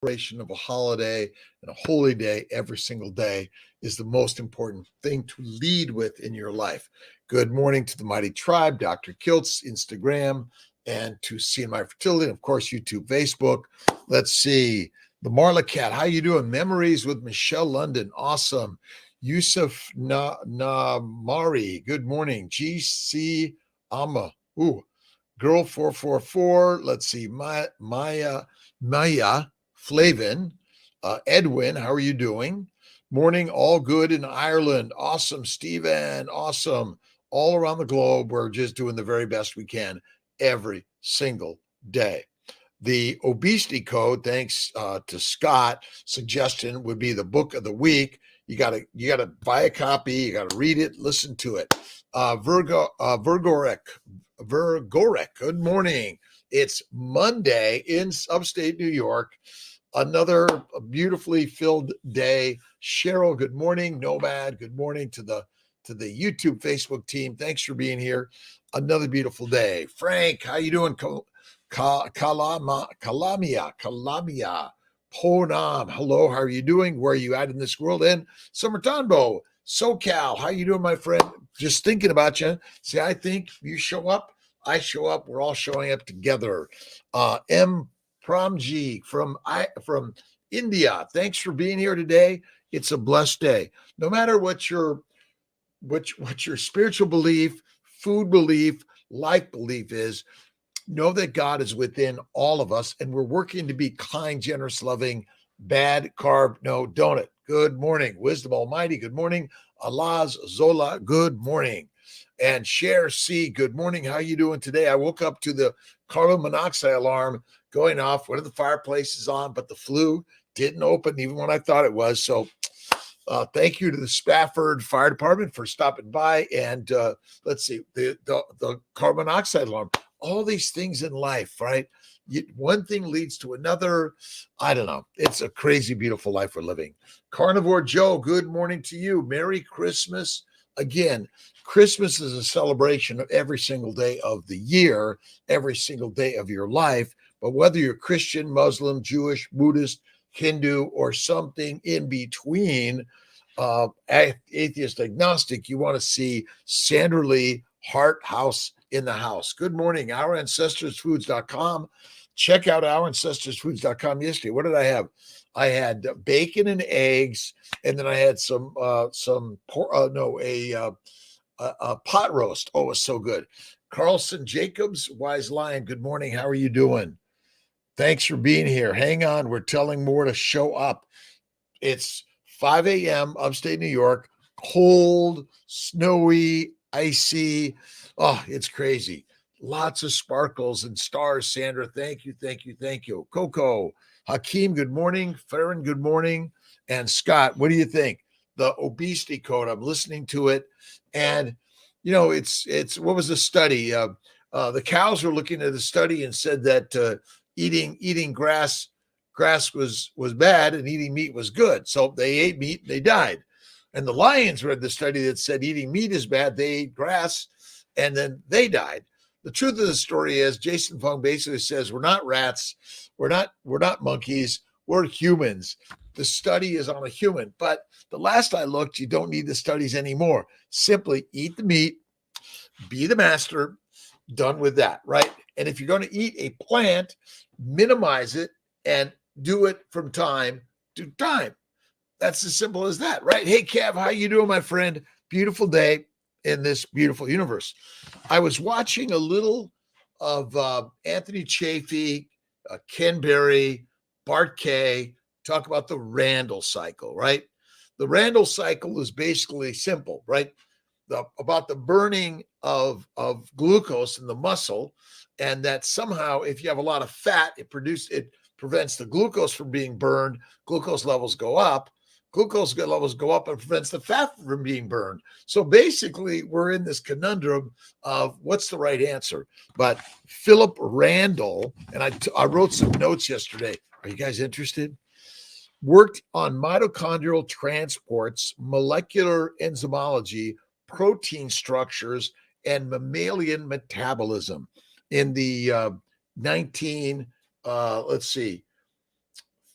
celebration of a holiday and a holy day every single day is the most important thing to lead with in your life. Good morning to the mighty tribe, Dr. Kiltz, Instagram, and to CNY Fertility, and of course, YouTube, Facebook. Let's see. The Marla Cat, how you doing? Memories with Michelle London, awesome. Yusuf Namari, good morning. GC Ama, ooh, Girl 444. Let's see. Maya Flavin. Edwin, how are you doing? Morning, all good in Ireland. Awesome, Stephen. Awesome. All around the globe, we're just doing the very best we can every single day. The obesity code, thanks to Scott, suggestion would be the book of the week. You gotta buy a copy. You gotta read it, listen to it. Vergorek, good morning. It's Monday in upstate New York. Another beautifully filled day. Cheryl, good morning. Nomad, good morning to the YouTube, Facebook team. Thanks for being here. Another beautiful day. Frank, how you doing? Kalamia. Ponam, hello, how are you doing? Where are you at in this world? And Summertonbo, SoCal, how you doing, my friend? Just thinking about you. See, I think you show up, I show up, we're all showing up together. M. Pramji from India, thanks for being here today. It's a blessed day. No matter what your spiritual belief, food belief, life belief is, know that God is within all of us, and we're working to be kind, generous, loving, bad carb, no donut. Good morning. Wisdom Almighty, good morning. Alaz Zola, good morning. And Cher C, good morning. How you doing today? I woke up to the carbon monoxide alarm going off. One of the fireplaces on, but the flue didn't open even when I thought it was. So thank you to the Spafford Fire Department for stopping by. And let's see, the carbon monoxide alarm. All these things in life, right? One thing leads to another. I don't know. It's a crazy, beautiful life we're living. Carnivore Joe, good morning to you. Merry Christmas. Again, Christmas is a celebration of every single day of the year, every single day of your life. But whether you're Christian, Muslim, Jewish, Buddhist, Hindu, or something in between, atheist, agnostic, you want to see Sandra Lee, Heart House in the house. Good morning, ourancestorsfoods.com. Check out ourancestorsfoods.com yesterday. What did I have? I had bacon and eggs, and then I had a pot roast. Oh, it was so good. Carlson Jacobs, Wise Lion, good morning. How are you doing? Thanks for being here. Hang on. We're telling more to show up. It's 5 a.m. upstate New York, cold, snowy, icy. Oh, it's crazy. Lots of sparkles and stars, Sandra. Thank you, thank you, thank you. Coco, Hakeem, good morning. Farron, good morning. And Scott, what do you think? The obesity code, I'm listening to it. And, you know, it's what was the study? The cows were looking at the study and said that eating grass was bad and eating meat was good. So they ate meat and they died. And the lions read the study that said eating meat is bad. They ate grass and then they died. The truth of the story is Jason Fung basically says, we're not rats. We're not monkeys. We're humans. The study is on a human. But the last I looked, you don't need the studies anymore. Simply eat the meat, be the master, done with that, right? And if you're going to eat a plant, minimize it and do it from time to time. That's as simple as that, right? Hey, Kev, how you doing, my friend? Beautiful day in this beautiful universe. I was watching a little of Anthony Chafee, Ken Berry, Bart Kay talk about the Randall cycle, right? The Randall cycle is basically simple, right? About the burning of glucose in the muscle, and that somehow if you have a lot of fat, it prevents the glucose from being burned. Glucose levels go up. Glucose levels go up and prevents the fat from being burned. So basically, we're in this conundrum of what's the right answer. But Philip Randall, and I wrote some notes yesterday. Are you guys interested? Worked on mitochondrial transports, molecular enzymology, protein structures, and mammalian metabolism in the 19, let's see,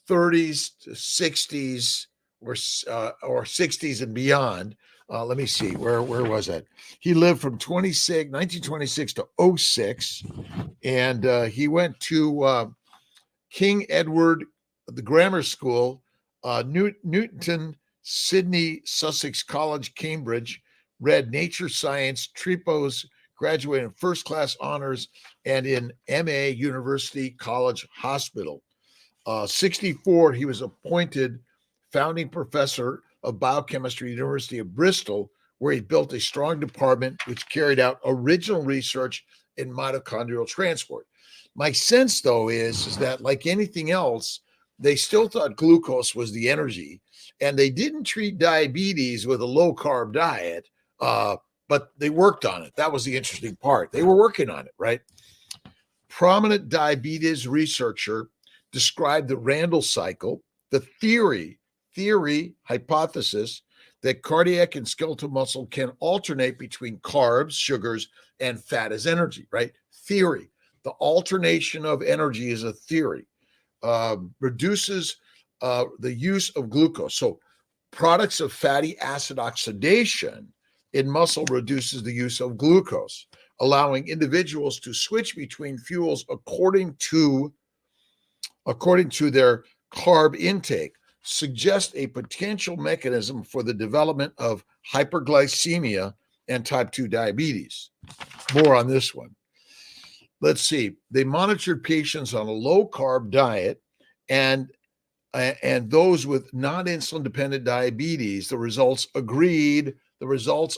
30s to 60s or 60s and beyond. Let me see, where was that? He lived from 1926 to 06, and he went to King Edward, the grammar school, Newton, Sydney, Sussex College, Cambridge, read Nature Science, Tripos, graduated in first class honors, and in MA, University College Hospital. 64, he was appointed founding professor of biochemistry, University of Bristol, where he built a strong department which carried out original research in mitochondrial transport. My sense, though, is that like anything else, they still thought glucose was the energy, and they didn't treat diabetes with a low-carb diet, but they worked on it. That was the interesting part. They were working on it, right? Prominent diabetes researcher described the Randall cycle, the hypothesis that cardiac and skeletal muscle can alternate between carbs, sugars, and fat as energy, right? Theory. The alternation of energy is a theory. Reduces the use of glucose. So products of fatty acid oxidation in muscle reduces the use of glucose, allowing individuals to switch between fuels according to their carb intake, suggest a potential mechanism for the development of hyperglycemia and type 2 diabetes. More on this one. Let's see. They monitored patients on a low-carb diet and those with non-insulin dependent diabetes. The results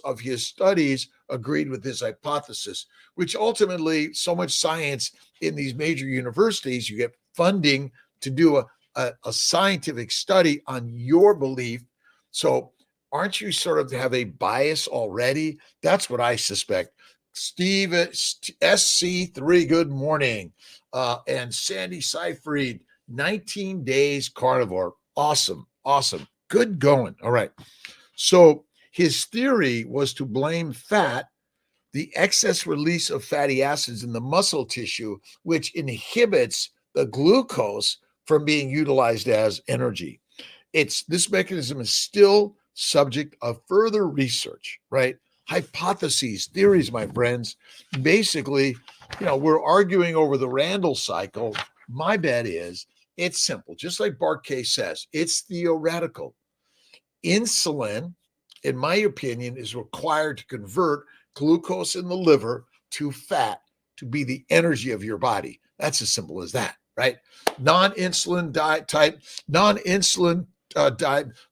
of his studies agreed with his hypothesis, which ultimately, so much science in these major universities, you get funding to do a scientific study on your belief. So aren't you sort of have a bias already? That's what I suspect. Steve SC3, good morning. And Sandy Seyfried, 19 days carnivore. Awesome. Good going. All right. So his theory was to blame fat, the excess release of fatty acids in the muscle tissue, which inhibits the glucose from being utilized as energy. This mechanism is still subject of further research, right? Hypotheses, theories, my friends. Basically, we're arguing over the Randall cycle. My bet is it's simple. Just like Bart K says, it's theoretical. Insulin, in my opinion, is required to convert glucose in the liver to fat to be the energy of your body. That's as simple as that, right? Non-insulin diet.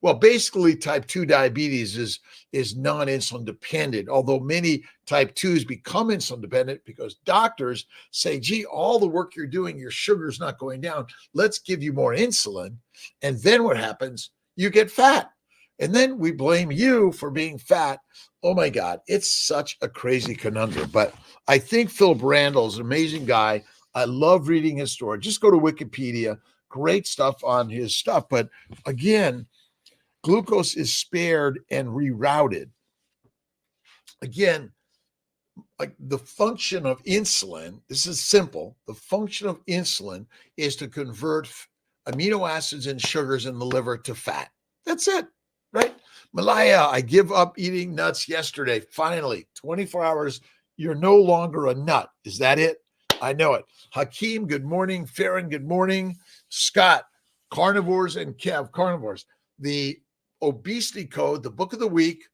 Well, basically type 2 diabetes is non-insulin dependent, although many type 2s become insulin dependent because doctors say, gee, all the work you're doing, your sugar's not going down. Let's give you more insulin. And then what happens? You get fat. And then we blame you for being fat. Oh my God, it's such a crazy conundrum. But I think Philip Randall is an amazing guy. I love reading his story. Just go to Wikipedia. Great stuff on his stuff. But again, glucose is spared and rerouted. Again, like the function of insulin, this is simple. The function of insulin is to convert amino acids and sugars in the liver to fat. That's it, right? Malaya, I give up eating nuts yesterday. Finally, 24 hours, you're no longer a nut. Is that it? I know it. Hakeem, good morning. Farron, good morning. Scott, carnivores and Kev, carnivores. The obesity code, the book of the week.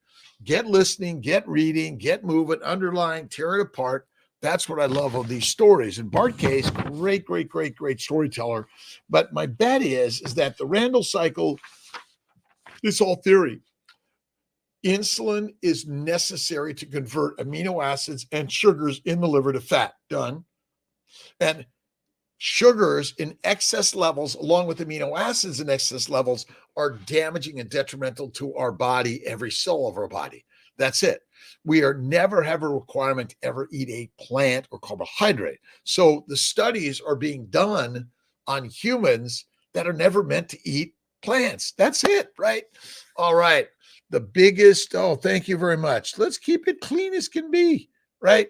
Get listening, get reading, get moving, underline, tear it apart. That's what I love of these stories. And Bart Case, great storyteller. But my bet is that the Randall cycle is all theory. Insulin is necessary to convert amino acids and sugars in the liver to fat. Done. And sugars in excess levels, along with amino acids in excess levels, are damaging and detrimental to our body, every cell of our body. That's it. We are never have a requirement to ever eat a plant or carbohydrate. So the studies are being done on humans that are never meant to eat plants. That's it, right? All right. The biggest, thank you very much. Let's keep it clean as can be, right?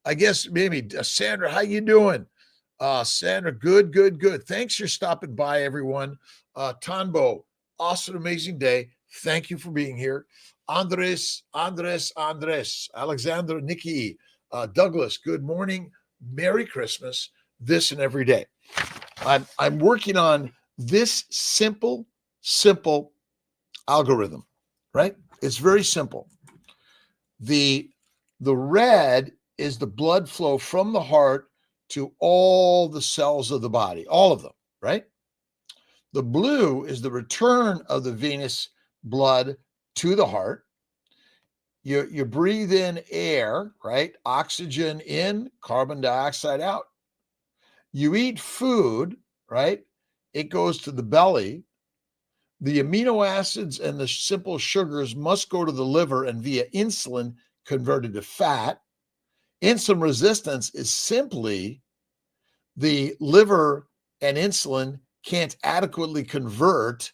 I guess maybe Sandra, how you doing? Sandra, good, good, good. Thanks for stopping by, everyone. Tanbo, awesome, amazing day. Thank you for being here. Andres, Alexander, Nikki, Douglas, good morning. Merry Christmas, this and every day. I'm working on this simple algorithm, right? It's very simple. The red is the blood flow from the heart to all the cells of the body, all of them, right? The blue is the return of the venous blood to the heart. You breathe in air, right? Oxygen in, carbon dioxide out. You eat food, right? It goes to the belly. The amino acids and the simple sugars must go to the liver and via insulin converted to fat. Insulin resistance is simply the liver and insulin can't adequately convert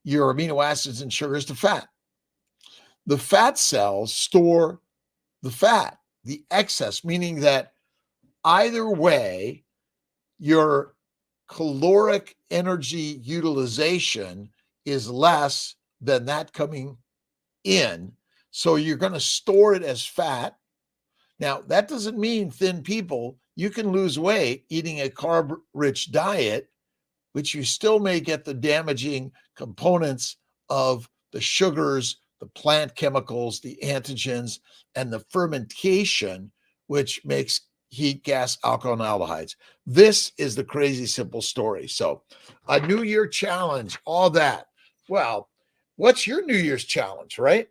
your amino acids and sugars to fat. The fat cells store the fat, the excess, meaning that either way, your caloric energy utilization is less than that coming in. So you're going to store it as fat. Now, that doesn't mean thin people. You can lose weight eating a carb-rich diet, which you still may get the damaging components of the sugars, the plant chemicals, the antigens, and the fermentation, which makes heat, gas, alcohol, and aldehydes. This is the crazy simple story. So a New Year challenge, all that. Well, what's your New Year's challenge, right?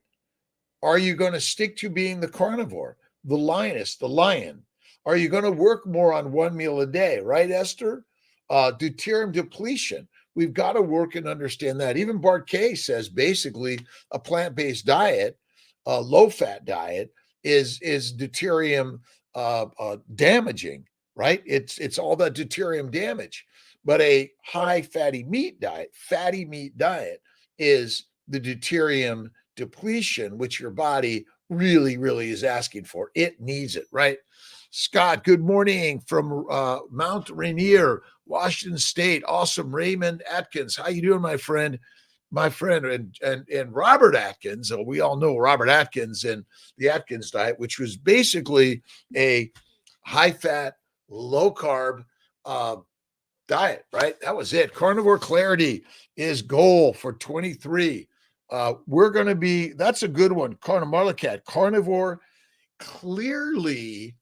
Are you going to stick to being the carnivore, the lioness, the lion? Are you going to work more on one meal a day, right, Esther? Deuterium depletion. We've got to work and understand that. Even Bart Kay says basically a plant-based diet, a low-fat diet, is deuterium damaging, right? It's all that deuterium damage. But a high fatty meat diet is the deuterium depletion, which your body really, really is asking for. It needs it, right? Scott, good morning from Mount Rainier, Washington State. Awesome. Raymond Atkins, how you doing, my friend? My friend, and Robert Atkins. We all know Robert Atkins and the Atkins diet, which was basically a high-fat, low-carb diet, right? That was it. Carnivore clarity is goal for 23. We're going to be, that's a good one. Marlacat, carnivore. Clearly,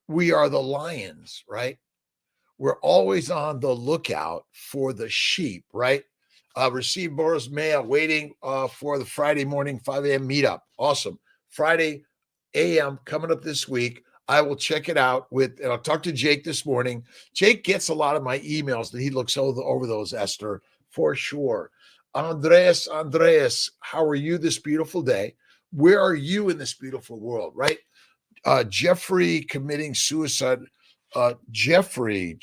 we are the lions, right? We're always on the lookout for the sheep, right? Received Boris mail, waiting for the Friday morning 5 a.m. meetup. Awesome. Friday a.m. coming up this week. I will check it out and I'll talk to Jake this morning. Jake gets a lot of my emails that he looks over those, Esther, for sure. Andreas, how are you this beautiful day? Where are you in this beautiful world, right? Jeffrey committing suicide. Jeffrey,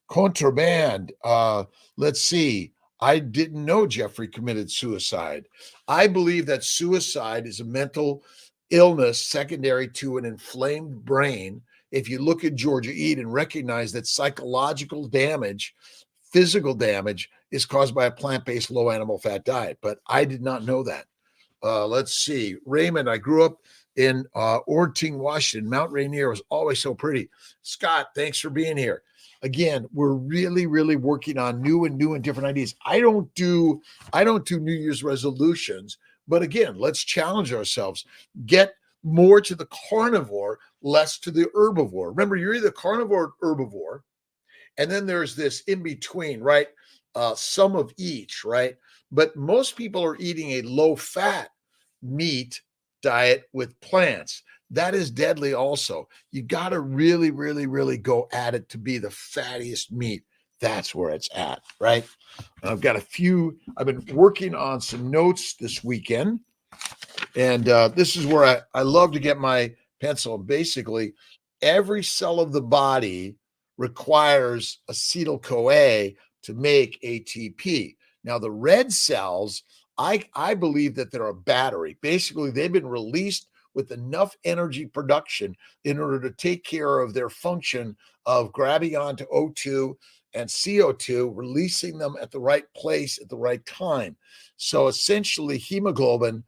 contraband. Let's see. I didn't know Jeffrey committed suicide. I believe that suicide is a mental illness secondary to an inflamed brain. If you look at Georgia Ede and recognize that psychological damage, physical damage is caused by a plant-based low animal fat diet. But I did not know that. Let's see. Raymond, I grew up in Orting, Washington. Mount Rainier was always so pretty. Scott, thanks for being here. Again, we're really, really working on new and different ideas. I don't do New Year's resolutions, but again, let's challenge ourselves. Get more to the carnivore, less to the herbivore. Remember, you're either carnivore or herbivore, and then there's this in between, right? Some of each, right? But most people are eating a low-fat meat diet with plants. That is deadly also. You got to really, really, really go at it to be the fattiest meat. That's where it's at, right? I've been working on some notes this weekend. And this is where I love to get my pencil. Basically, every cell of the body requires acetyl-CoA to make ATP. Now, the red cells, I believe that they're a battery. Basically, they've been released with enough energy production in order to take care of their function of grabbing onto O2 and CO2, releasing them at the right place at the right time. So essentially, hemoglobin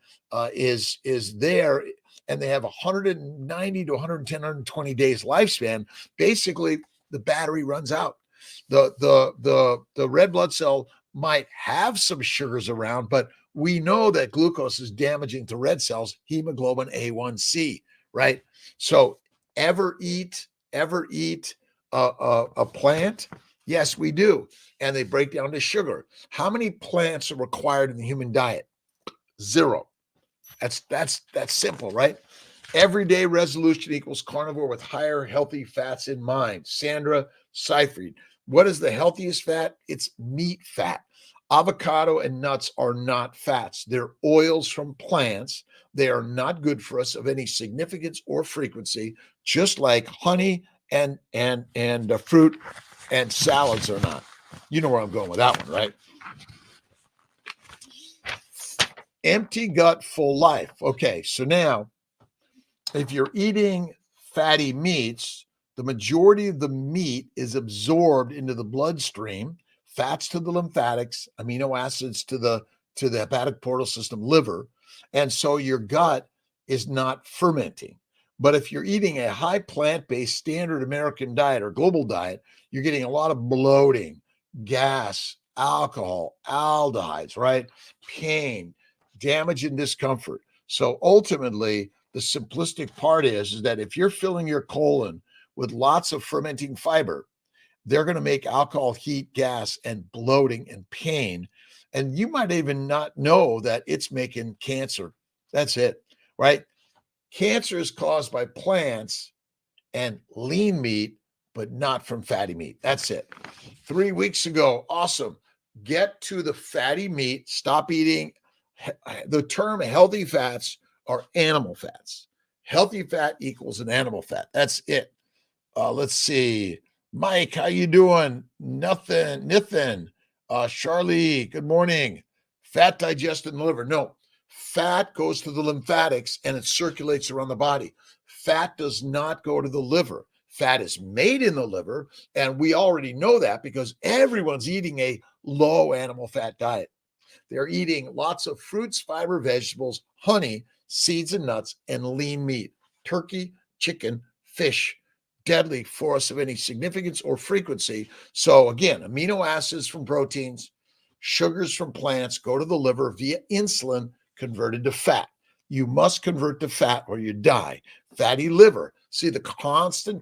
is there, and they have 190 to 110, 120 days lifespan. Basically, the battery runs out. The red blood cell might have some sugars around, but we know that glucose is damaging to red cells, hemoglobin A1C, right? So ever eat a plant? Yes, we do. And they break down to sugar. How many plants are required in the human diet? 0. That's simple, right? Everyday resolution equals carnivore with higher healthy fats in mind. Sandra Seyfried. What is the healthiest fat? It's meat fat. Avocado and nuts are not fats. They're oils from plants. They are not good for us of any significance or frequency, just like honey and fruit and salads are not. You know where I'm going with that one, right? Empty gut, full life. Okay, so now if you're eating fatty meats, the majority of the meat is absorbed into the bloodstream, fats to the lymphatics, amino acids to the hepatic portal system, liver. And so your gut is not fermenting. But if you're eating a high plant-based standard American diet or global diet, you're getting a lot of bloating, gas, alcohol, aldehydes, right? Pain, damage, and discomfort. So ultimately, the simplistic part is that if you're filling your colon with lots of fermenting fiber, they're going to make alcohol, heat, gas, and bloating and pain. And you might even not know that it's making cancer. That's it, right? Cancer is caused by plants and lean meat, but not from fatty meat. That's it. 3 weeks ago, awesome. Get to the fatty meat. Stop eating. The term healthy fats are animal fats. Healthy fat equals an animal fat. That's it. Let's see. Mike, how you doing? Nothing. Charlie, good morning. Fat digested in the liver. No, fat goes to the lymphatics and it circulates around the body. Fat does not go to the liver. Fat is made in the liver, and we already know that because everyone's eating a low animal fat diet. They're eating lots of fruits, fiber, vegetables, honey, seeds and nuts, and lean meat. Turkey, chicken, fish, deadly for us of any significance or frequency. So again, amino acids from proteins, sugars from plants go to the liver via insulin converted to fat. You must convert to fat or you die. Fatty liver. See, the constant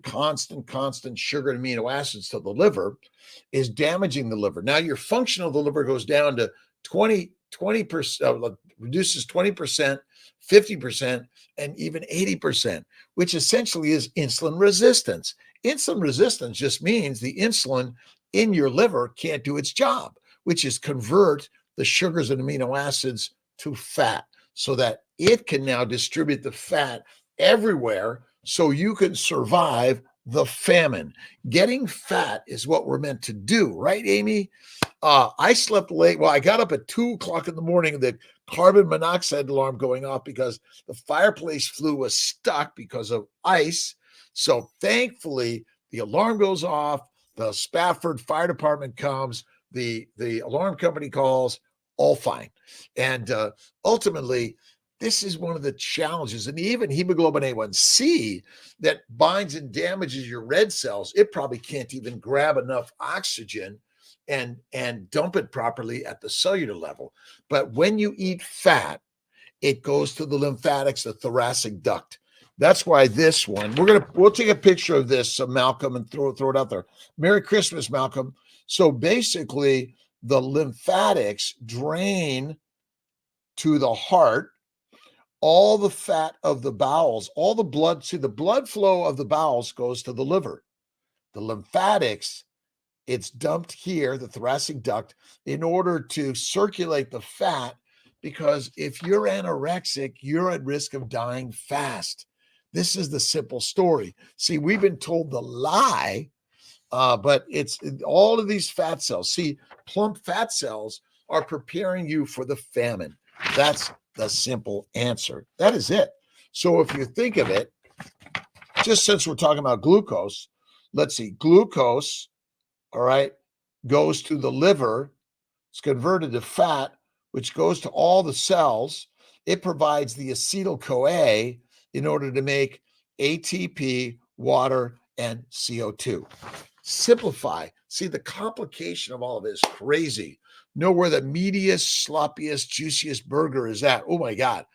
sugar and amino acids to the liver is damaging the liver. Now your function of the liver goes down to 20%, reduces 20%, 50%, and even 80%, which essentially is insulin resistance. Insulin resistance just means the insulin in your liver can't do its job, which is convert the sugars and amino acids to fat so that it can now distribute the fat everywhere so you can survive the famine. Getting fat is what we're meant to do, right, Amy? I slept late. Well, I got up at 2:00 in the morning, the carbon monoxide alarm going off because the fireplace flue was stuck because of ice. So thankfully, the alarm goes off. The Spafford Fire Department comes. The alarm company calls. All fine. And ultimately, this is one of the challenges. And even hemoglobin A1C that binds and damages your red cells, it probably can't even grab enough oxygen and dump it properly at the cellular level. But when you eat fat, it goes to the lymphatics, the thoracic duct. That's why this one, we'll take a picture of this, Malcolm, and throw it out there. Merry Christmas, Malcolm. So basically, the lymphatics drain to the heart, all the fat of the bowels, all the blood. See, the blood flow of the bowels goes to the liver. The lymphatics, it's dumped here, the thoracic duct, in order to circulate the fat, because if you're anorexic, you're at risk of dying fast. This is the simple story. See, we've been told the lie, but it's all of these fat cells. See, plump fat cells are preparing you for the famine. That's the simple answer. That is it. So if you think of it, just since we're talking about glucose, let's see, glucose, all right, goes to the liver. It's converted to fat, which goes to all the cells. It provides the acetyl-CoA in order to make ATP, water, and CO2. Simplify. See, the complication of all of it is crazy. Know where the meatiest, sloppiest, juiciest burger is at. Oh my God.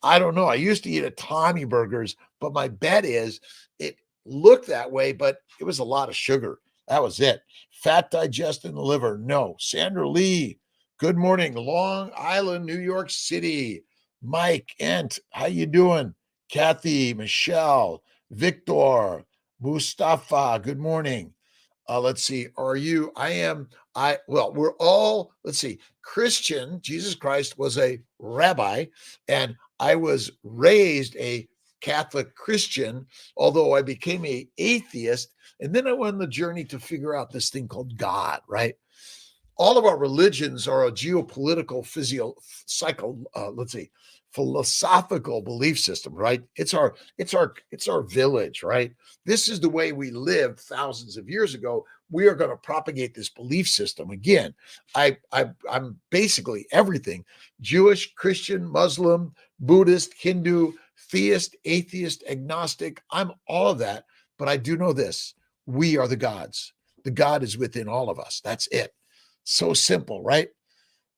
I don't know. I used to eat at Tommy Burgers, but my bet is it looked that way, but it was a lot of sugar. That was it. Fat digest in the liver. No. Sandra Lee, good morning. Long Island, New York City. Mike, Ent, how you doing? Kathy, Michelle, Victor, Mustafa, good morning. Let's see. Well, we're all, let's see. Christian, Jesus Christ was a rabbi, and I was raised a Catholic Christian, although I became an atheist. And then I went on the journey to figure out this thing called God, right? All of our religions are a geopolitical, philosophical belief system, right? It's our village, right? This is the way we lived thousands of years ago. We are going to propagate this belief system again. I'm basically everything: Jewish, Christian, Muslim, Buddhist, Hindu, theist, atheist, agnostic. I'm all of that, but I do know this: we are the gods. The God is within all of us. That's it. So simple, right?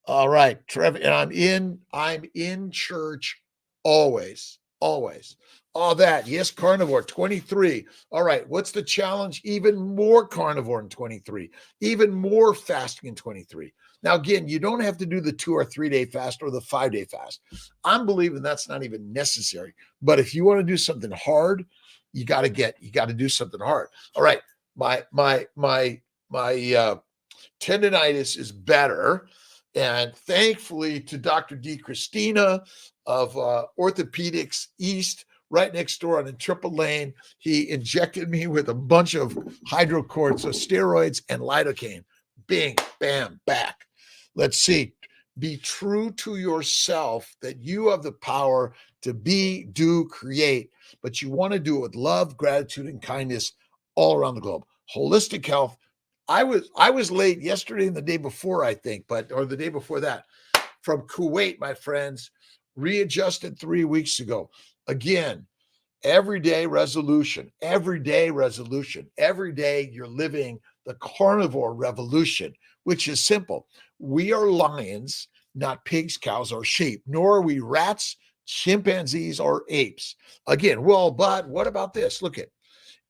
All right, Trevor, and I'm in church always, always. All that. Yes, carnivore 23. All right, what's the challenge? Even more carnivore in 23. Even more fasting in 23. Now, again, you don't have to do the 2 or 3 day fast or the 5 day fast. I'm believing that's not even necessary. But if you want to do something hard, you got to do something hard. All right, my tendonitis is better. And thankfully to Dr. D. Christina of Orthopedics East, right next door on the Triple Lane, he injected me with a bunch of hydrocortisosteroids and lidocaine. Bing, bam, back. Let's see. Be true to yourself that you have the power to be, do, create, but you want to do it with love, gratitude, and kindness all around the globe. Holistic health. I was late yesterday and the day before, I think, or the day before that, from Kuwait, my friends, readjusted 3 weeks ago. Again, everyday resolution, every day you're living the carnivore revolution, which is simple. We are lions, not pigs, cows, or sheep, nor are we rats, chimpanzees, or apes. Again, well, but what about this? Look at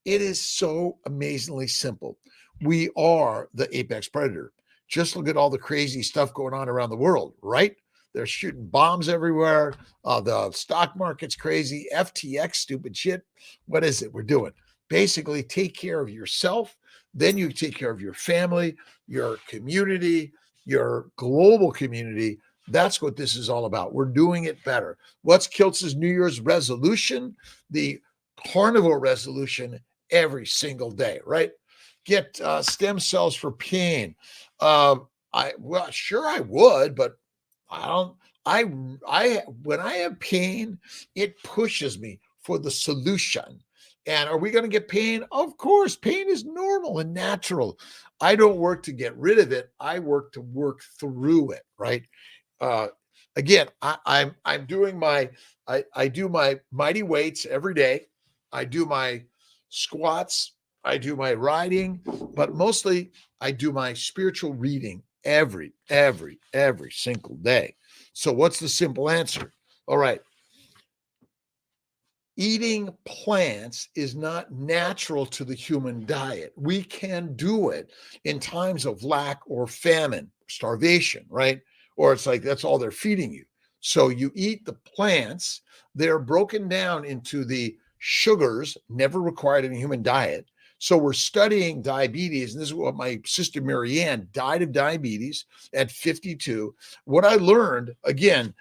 it is so amazingly simple. We are the apex predator. Just look at all the crazy stuff going on around the world, right? They're shooting bombs everywhere. The stock market's crazy. FTX, stupid shit. What is it we're doing? Basically, take care of yourself. Then you take care of your family, your community, your global community. That's what this is all about. We're doing it better. What's Kiltz's New Year's resolution? The carnivore resolution every single day, right? Get stem cells for pain. Sure I would, but I don't. I when I have pain, it pushes me for the solution. And are we going to get pain? Of course, pain is normal and natural. I don't work to get rid of it. I work to work through it. Right. Again, I'm doing I do my mighty weights every day. I do my squats. I do my riding, but mostly I do my spiritual reading every single day. So what's the simple answer? All right. Eating plants is not natural to the human diet. We can do it in times of lack or famine, starvation, right? Or it's like that's all they're feeding you. So you eat the plants, they're broken down into the sugars never required in a human diet. So we're studying diabetes, and this is what my sister Marianne died of diabetes at 52. What I learned, again,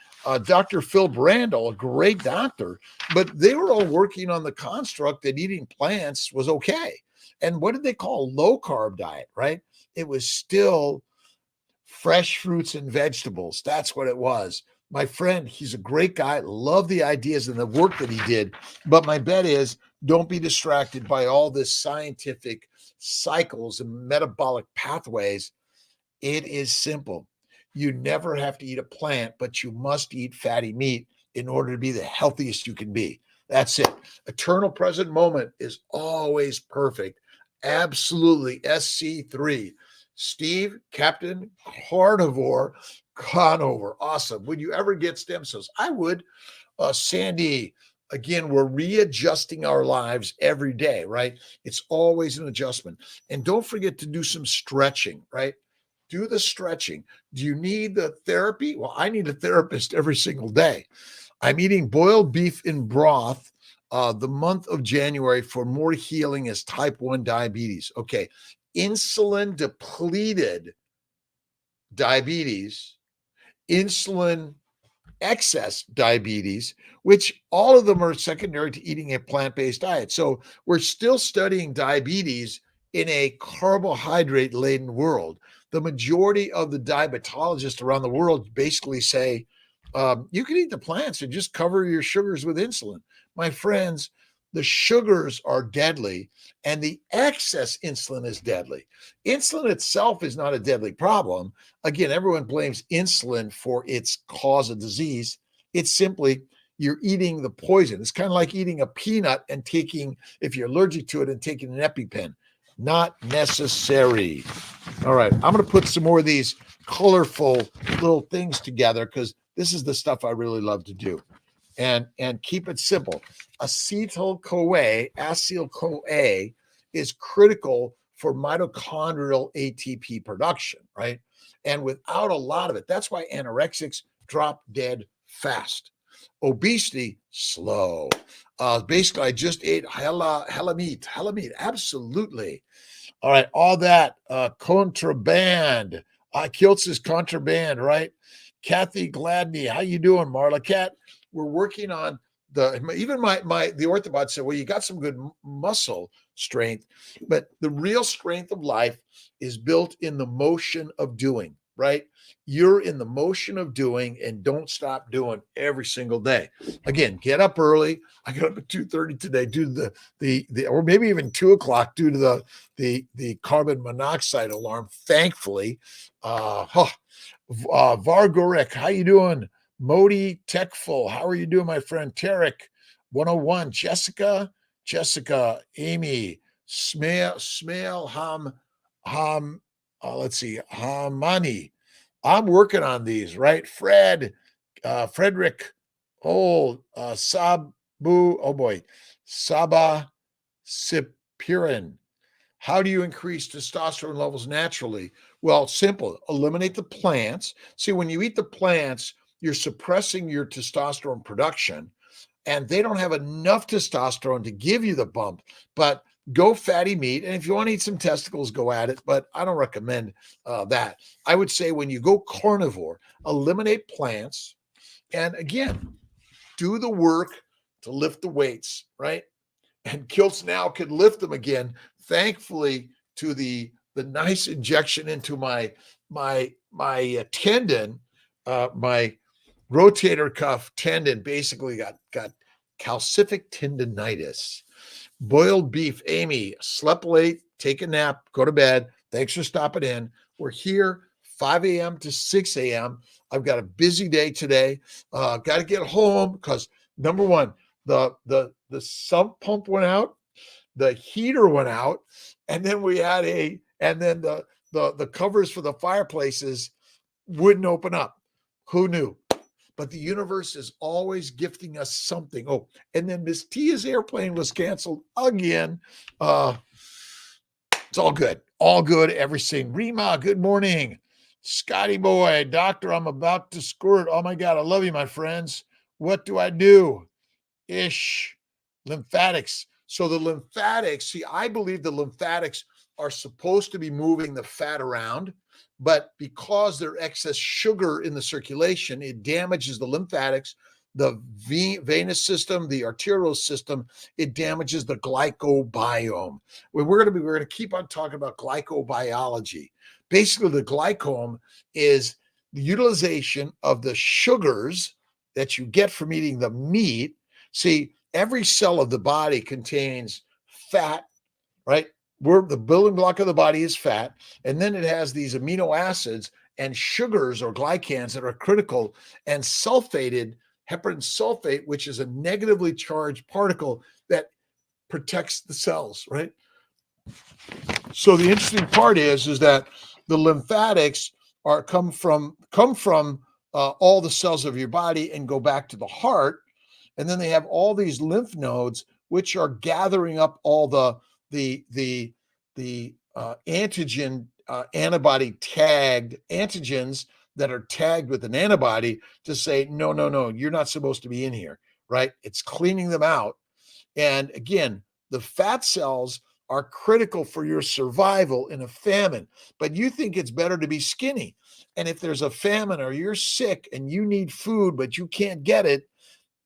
Dr. Phil Brandel, a great doctor, but they were all working on the construct that eating plants was okay. And what did they call low carb diet, right? It was still fresh fruits and vegetables. That's what it was. My friend, he's a great guy. Love the ideas and the work that he did. But my bet is don't be distracted by all this scientific cycles and metabolic pathways. It is simple. You never have to eat a plant, but you must eat fatty meat in order to be the healthiest you can be. That's it. Eternal present moment is always perfect. Absolutely. SC3. Steve, Captain Carnivore, Conover. Awesome. Would you ever get stem cells? I would. Sandy, again, we're readjusting our lives every day, right? It's always an adjustment. And don't forget to do some stretching, right? Do the stretching. Do you need the therapy? Well, I need a therapist every single day. I'm eating boiled beef in broth the month of January for more healing as type 1 diabetes. Okay. Insulin depleted diabetes, insulin excess diabetes, which all of them are secondary to eating a plant-based diet. So we're still studying diabetes in a carbohydrate-laden world. The majority of the diabetologists around the world basically say, you can eat the plants and just cover your sugars with insulin. My friends, the sugars are deadly and the excess insulin is deadly. Insulin itself is not a deadly problem. Again, everyone blames insulin for its cause of disease. It's simply you're eating the poison. It's kind of like eating a peanut and taking, if you're allergic to it, and taking an EpiPen. Not necessary. All right, I'm going to put some more of these colorful little things together because this is the stuff I really love to do. And keep it simple. Acetyl-CoA is critical for mitochondrial ATP production, right? And without a lot of it, that's why anorexics drop dead fast. Obesity, slow. Basically, I just ate hella meat, absolutely. All right, all that contraband. Kiltz is contraband, right? Kathy Gladney, how you doing, Marla? Kat, we're working on even the orthopod said, well, you got some good muscle strength, but the real strength of life is built in the motion of doing, right? You're in the motion of doing and don't stop doing every single day. Again, get up early. I got up at 2:30 today due to the or maybe even 2:00 due to the carbon monoxide alarm. Thankfully, Vargorek, how you doing? Modi Techful, how are you doing, my friend? Tarek 101, Jessica, Amy, Smail, let's see, Hamani. I'm working on these, right? Frederick, Sabu, oh boy, Saba Sipirin. How do you increase testosterone levels naturally? Well, simple. Eliminate the plants. See, when you eat the plants, you're suppressing your testosterone production, and they don't have enough testosterone to give you the bump. But go fatty meat. And if you want to eat some testicles, go at it. But I don't recommend that. I would say when you go carnivore, eliminate plants. And again, do the work to lift the weights, right? And Kiltz now can lift them again, thankfully, to the nice injection into my tendon, my rotator cuff tendon basically got calcific tendonitis. Boiled beef, Amy, slept late, take a nap, go to bed. Thanks for stopping in. We're here 5 a.m. to 6 a.m. I've got a busy day today. Got to get home because number one, the sump pump went out, the heater went out, and then the covers for the fireplaces wouldn't open up. Who knew? But the universe is always gifting us something. Oh, and then Miss Tia's airplane was canceled again. It's all good. All good, everything. Rima, good morning. Scotty boy, doctor, I'm about to squirt. Oh my God, I love you, my friends. What do I do? Lymphatics. So the lymphatics, see, I believe the lymphatics are supposed to be moving the fat around, but because there's excess sugar in the circulation, it damages the lymphatics, the venous system, the arterial system. It damages the glycobiome. We're going to keep on talking about glycobiology. Basically, the glycome is the utilization of the sugars that you get from eating the meat. See, every cell of the body contains fat, right? The building block of the body is fat, and then it has these amino acids and sugars or glycans that are critical, and sulfated heparan sulfate, which is a negatively charged particle that protects the cells, right? So the interesting part is that the lymphatics come from all the cells of your body and go back to the heart, and then they have all these lymph nodes which are gathering up all the antigen antibody tagged antigens that are tagged with an antibody to say no, you're not supposed to be in here, right? It's cleaning them out. And again, the fat cells are critical for your survival in a famine, but you think it's better to be skinny. And if there's a famine or you're sick and you need food but you can't get it,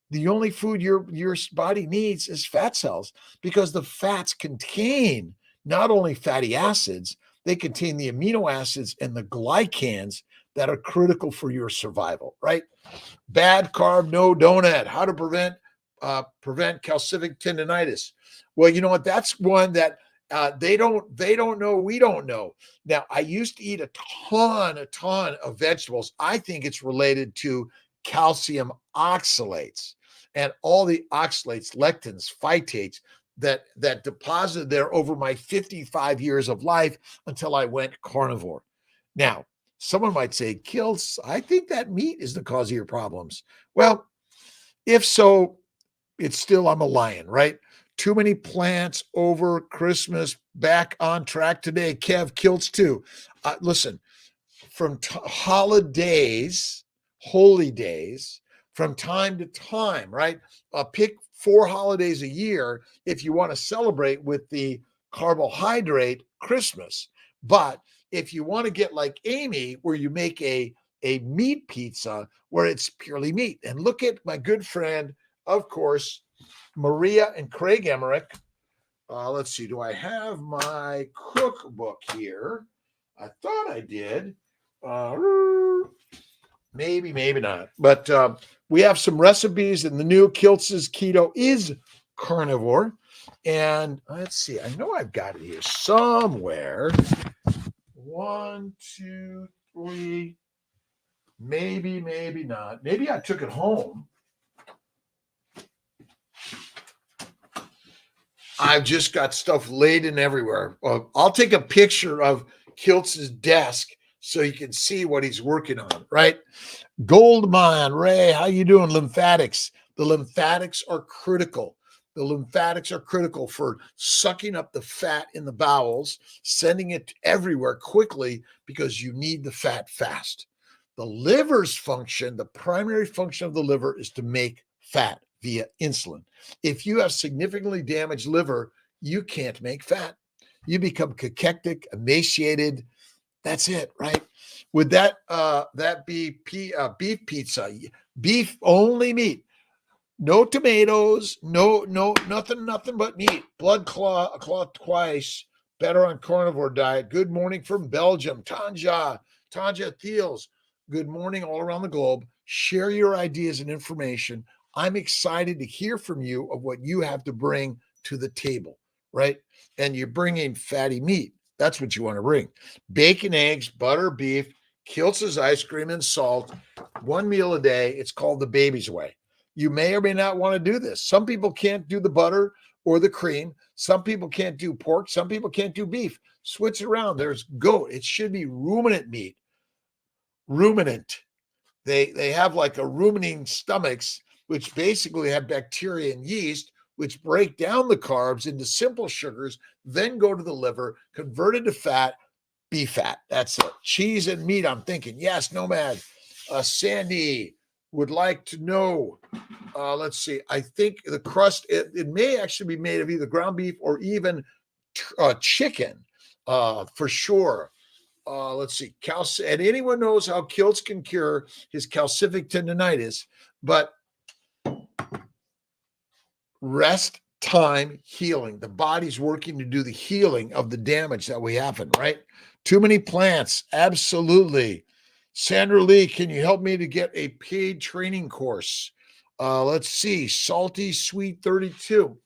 the only food your body needs is fat cells, because the fats contain not only fatty acids, they contain the amino acids and the glycans that are critical for your survival, right? Bad carb, no donut. How to prevent calcific tendinitis. Well, you know what? That's one that they don't know. We don't know. Now, I used to eat a ton of vegetables. I think it's related to calcium oxalates and all the oxalates, lectins, phytates that deposited there over my 55 years of life until I went carnivore. Now, someone might say, Kiltz, I think that meat is the cause of your problems. Well, if so, it's still, I'm a lion, right? Too many plants over Christmas, back on track today. Kev, Kiltz too. Listen, from holidays, holy days, from time to time, right? Pick 4 holidays a year if you want to celebrate with the carbohydrate Christmas. But if you want to get like Amy, where you make a meat pizza where it's purely meat. And look at my good friend, of course, Maria and Craig Emmerich. Let's see, do I have my cookbook here? I thought I did. Maybe not. But we have some recipes, and the new Kiltz's Keto is carnivore. And let's see, I know I've got it here somewhere. 1, 2, 3. Maybe not. Maybe I took it home. I've just got stuff laid in everywhere. I'll take a picture of Kiltz's desk so you can see what he's working on, right? Goldmine, Ray, how you doing? Lymphatics. The lymphatics are critical. The lymphatics are critical for sucking up the fat in the bowels, sending it everywhere quickly because you need the fat fast. The liver's function, the primary function of the liver, is to make fat via insulin. If you have significantly damaged liver, you can't make fat. You become cachectic, emaciated. That's it, right? Would that be beef pizza? Beef only meat. No tomatoes, no, nothing but meat. Blood clot twice. Better on carnivore diet. Good morning from Belgium. Tanja Thiels. Good morning all around the globe. Share your ideas and information. I'm excited to hear from you of what you have to bring to the table, right? And you're bringing fatty meat. That's what you want to bring. Bacon, eggs, butter, beef, Kiltz's ice cream, and salt. 1 meal a day. It's called the baby's way. You may or may not want to do this. Some people can't do the butter or the cream. Some people can't do pork. Some people can't do beef. Switch it around. There's goat. It should be ruminant meat. Ruminant. They have like a ruminating stomachs, which basically have bacteria and yeast, which break down the carbs into simple sugars, then go to the liver, converted to fat, beef fat. That's it. Cheese and meat, I'm thinking. Yes, Nomad. Sandy would like to know, let's see, I think the crust, it may actually be made of either ground beef or even chicken, for sure. Let's see, and anyone knows how Kiltz can cure his calcific tendinitis, but rest, time, healing. The body's working to do the healing of the damage that we happen, right? Too many plants, absolutely. Sandra Lee, can you help me to get a paid training course? Let's see, Salty Sweet 32.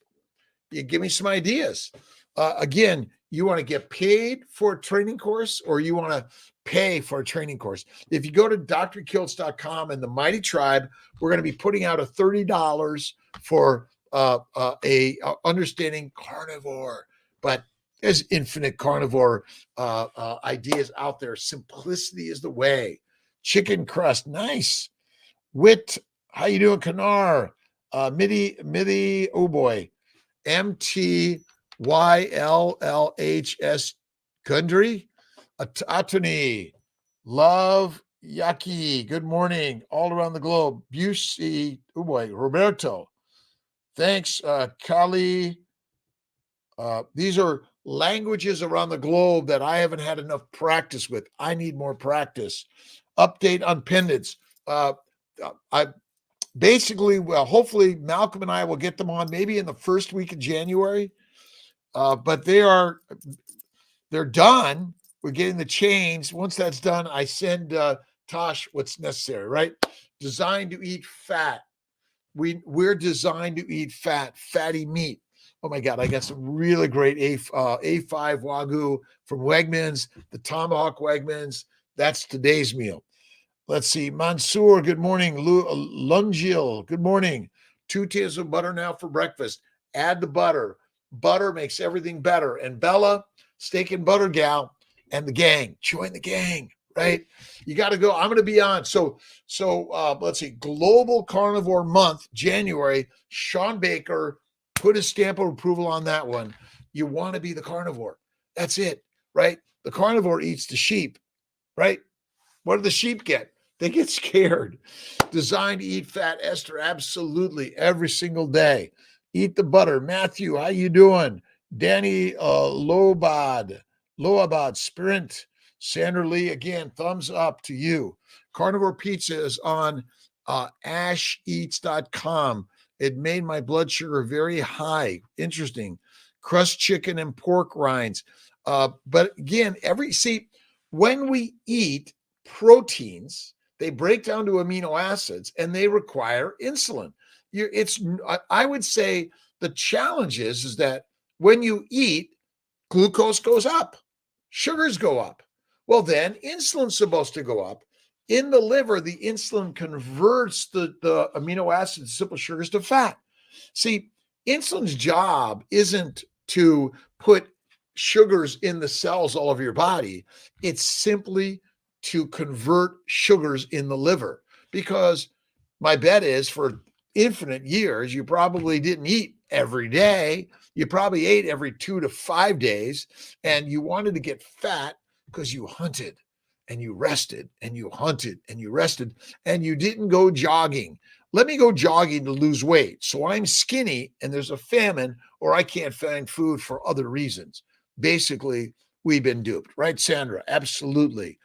You give me some ideas. Again, you want to get paid for a training course or you want to pay for a training course? If you go to drkiltz.com and the Mighty Tribe, we're going to be putting out a $30 for a understanding carnivore, but there's infinite carnivore ideas out there. Simplicity is the way. Chicken crust, nice. Wit, how you doing, Kanar? Midi, oh boy. MTYLLHS Kundry, Atani, Love Yaki. Good morning, all around the globe. Busey, oh boy, Roberto. Thanks, Kali. These are languages around the globe that I haven't had enough practice with. I need more practice. Update on pendants. I basically, well, hopefully Malcolm and I will get them on maybe in the first week of January. But they're done. We're getting the chains. Once that's done, I send Tosh what's necessary, right? Designed to eat fat. We're designed to eat fat, fatty meat. Oh my God, I got some really great A5 Wagyu from Wegmans, the Tomahawk Wegmans. That's today's meal. Let's see. Mansoor, good morning. Lungiel, good morning. 2 tablespoons of butter now for breakfast. Add the butter. Butter makes everything better. And Bella, steak and butter gal, and the gang. Join the gang, right? You got to go. I'm going to be on. So let's see. Global Carnivore Month, January. Sean Baker put his stamp of approval on that one. You want to be the carnivore. That's it, right? The carnivore eats the sheep, right? What do the sheep get? They get scared. Designed to eat fat, Esther, absolutely, every single day. Eat the butter. Matthew, how you doing? Danny Loabad, Sprint. Sandra Lee, again, thumbs up to you. Carnivore Pizza is on asheats.com. It made my blood sugar very high. Interesting. Crust chicken and pork rinds. But again, when we eat proteins, they break down to amino acids and they require insulin. I would say the challenge is that when you eat, glucose goes up, sugars go up. Well, then insulin's supposed to go up. In the liver, the insulin converts the amino acids, simple sugars, to fat. See, insulin's job isn't to put sugars in the cells all over your body. It's simply to convert sugars in the liver, because my bet is for infinite years, you probably didn't eat every day. You probably ate every 2 to 5 days, and you wanted to get fat because you hunted and you rested and you hunted and you rested and you didn't go jogging. Let me go jogging to lose weight. So I'm skinny and there's a famine, or I can't find food for other reasons. Basically, we've been duped, right, Sandra? Absolutely.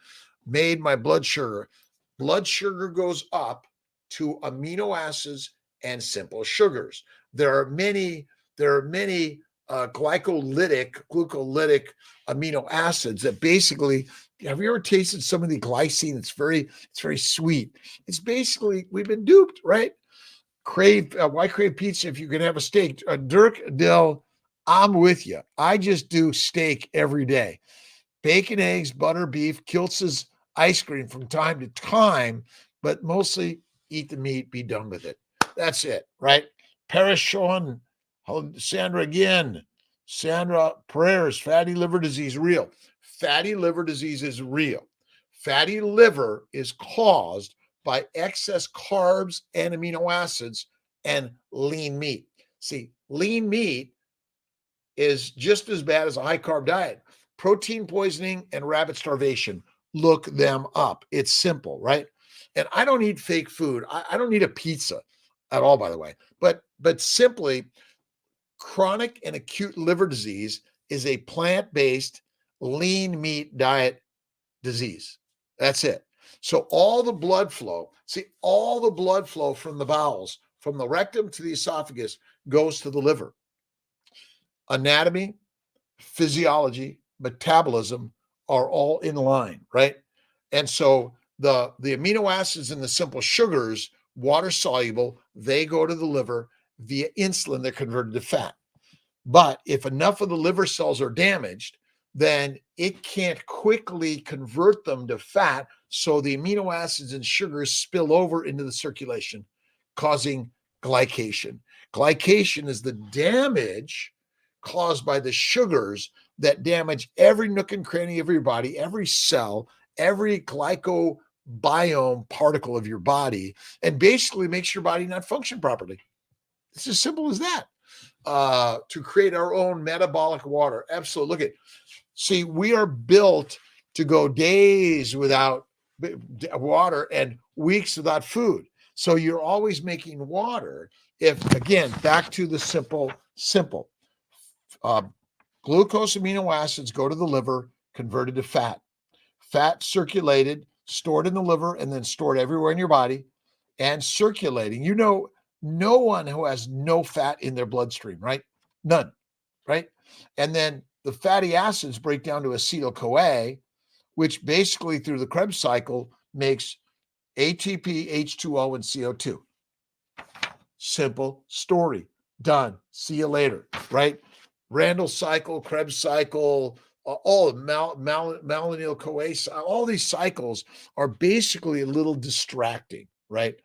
Made my blood sugar. Blood sugar goes up to amino acids and simple sugars. There are many glucolytic amino acids that basically, have you ever tasted some of the glycine? It's very sweet. It's basically, we've been duped, right? Why crave pizza if you can have a steak? Dirk Dill, I'm with you. I just do steak every day. Bacon, eggs, butter, beef, Kiltz's ice cream from time to time, but mostly eat the meat, be done with it. That's it, right? Paris Sean, Sandra again. Sandra, prayers, fatty liver disease, real. Fatty liver disease is real. Fatty liver is caused by excess carbs and amino acids and lean meat. See, lean meat is just as bad as a high carb diet. Protein poisoning and rabbit starvation. Look them up. It's simple, right? And I don't eat fake food. I don't eat a pizza at all, by the way. But simply, chronic and acute liver disease is a plant-based lean meat diet disease. That's it. So all the blood flow from the bowels, from the rectum to the esophagus, goes to the liver. Anatomy, physiology, metabolism are all in line, right? And so The amino acids and the simple sugars, water soluble, they go to the liver via insulin. They're converted to fat. But if enough of the liver cells are damaged, then it can't quickly convert them to fat. So the amino acids and sugars spill over into the circulation, causing glycation. Glycation is the damage caused by the sugars that damage every nook and cranny of your body, every cell, every glycobiome particle of your body, and basically makes your body not function properly. It's as simple as that. To create our own metabolic water. Absolutely. Look at, see, we are built to go days without water and weeks without food. So you're always making water. If, again, back to the simple, glucose amino acids go to the liver, converted to fat. Fat circulated, stored in the liver, and then stored everywhere in your body and circulating. You know, no one who has no fat in their bloodstream, right? None, right? And then the fatty acids break down to acetyl-CoA, which basically through the Krebs cycle makes ATP, H2O, and CO2. Simple story. Done. See you later, right? Randall cycle, Krebs cycle, all malonyl-CoA, all these cycles are basically a little distracting, right?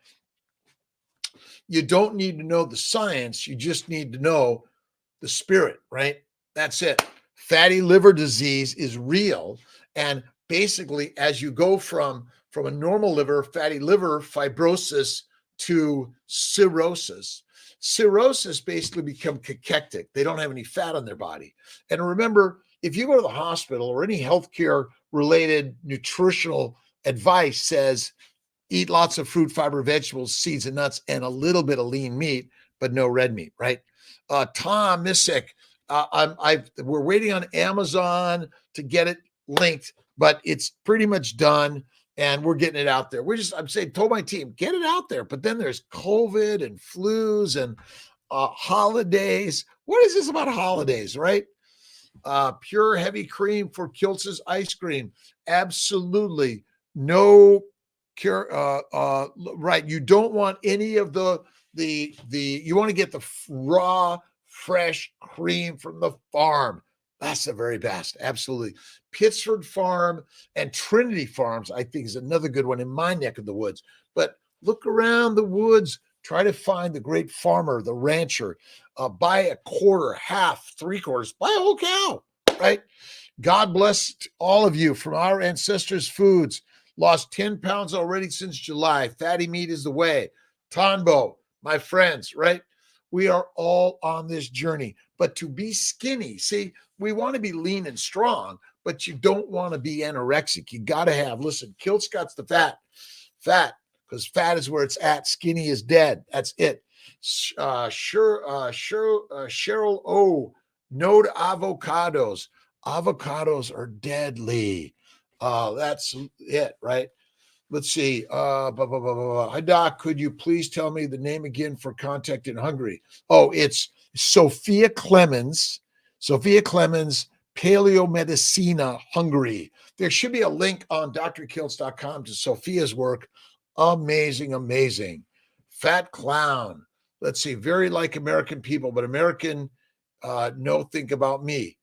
You don't need to know the science. You just need to know the spirit, right? That's it. Fatty liver disease is real. And basically, as you go from a normal liver, fatty liver, fibrosis to cirrhosis, basically become cachectic. They don't have any fat on their body. And remember, if you go to the hospital or any healthcare related nutritional advice says, eat lots of fruit, fiber, vegetables, seeds, and nuts, and a little bit of lean meat, but no red meat, right? Tom Missick, we're waiting on Amazon to get it linked, but it's pretty much done, and we're getting it out there. I'm saying, told my team, get it out there. But then there's COVID and flus and holidays. What is this about holidays, right? Pure heavy cream for Kiltz's ice cream. Absolutely no cure. Right. You don't want any of you want to get the raw, fresh cream from the farm. That's the very best. Absolutely. Pittsford Farm and Trinity Farms, I think, is another good one in my neck of the woods. But look around the woods. Try to find the great farmer, the rancher. Buy a quarter, half, 3/4. Buy a whole cow, right? God bless all of you from our ancestors' foods. Lost 10 pounds already since July. Fatty meat is the way. Tonbo, my friends, right? We are all on this journey. But to be skinny, see, we want to be lean and strong, but you don't want to be anorexic. You got to have, listen, Kiltz got the fat, because fat is where it's at. Skinny is dead. That's it. Cheryl O, no to avocados. Avocados are deadly. That's it, right? Let's see. Hi, Doc. Could you please tell me the name again for contact in Hungary? Oh, it's Sophia Clemens. Sophia Clemens, Paleomedicina, Hungary. There should be a link on drkiltz.com to Sophia's work. Amazing, amazing. Fat clown. Let's see. Very like American people, but American, no, think about me.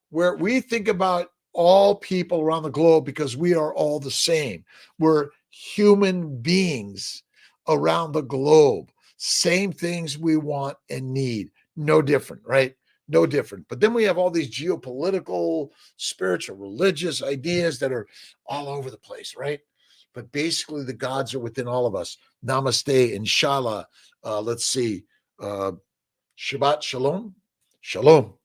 Where we think about all people around the globe because we are all the same. We're human beings around the globe. Same things we want and need. No different, right? No different. But then we have all these geopolitical, spiritual, religious ideas that are all over the place, right? But basically the gods are within all of us. Namaste, inshallah. Let's see. Shabbat shalom. Shalom.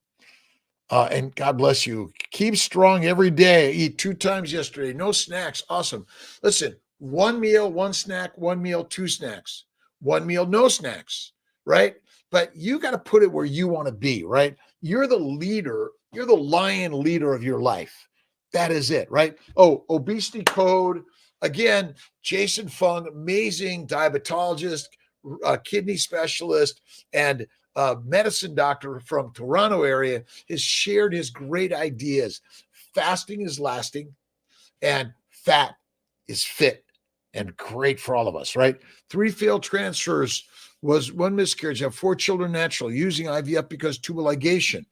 And God bless you. Keep strong every day. Eat 2 times yesterday. No snacks. Awesome. Listen, 1 meal, 1 snack, 1 meal, 2 snacks. 1 meal, no snacks, right? But you got to put it where you want to be, right? You're the leader. You're the lion leader of your life. That is it, right? Oh, obesity code. Again, Jason Fung, amazing diabetologist, kidney specialist, and medicine doctor from Toronto area, has shared his great ideas. Fasting is lasting, and fat is fit and great for all of us, right? 3 failed transfers was 1 miscarriage. I have 4 children natural, using IVF because tubal ligation.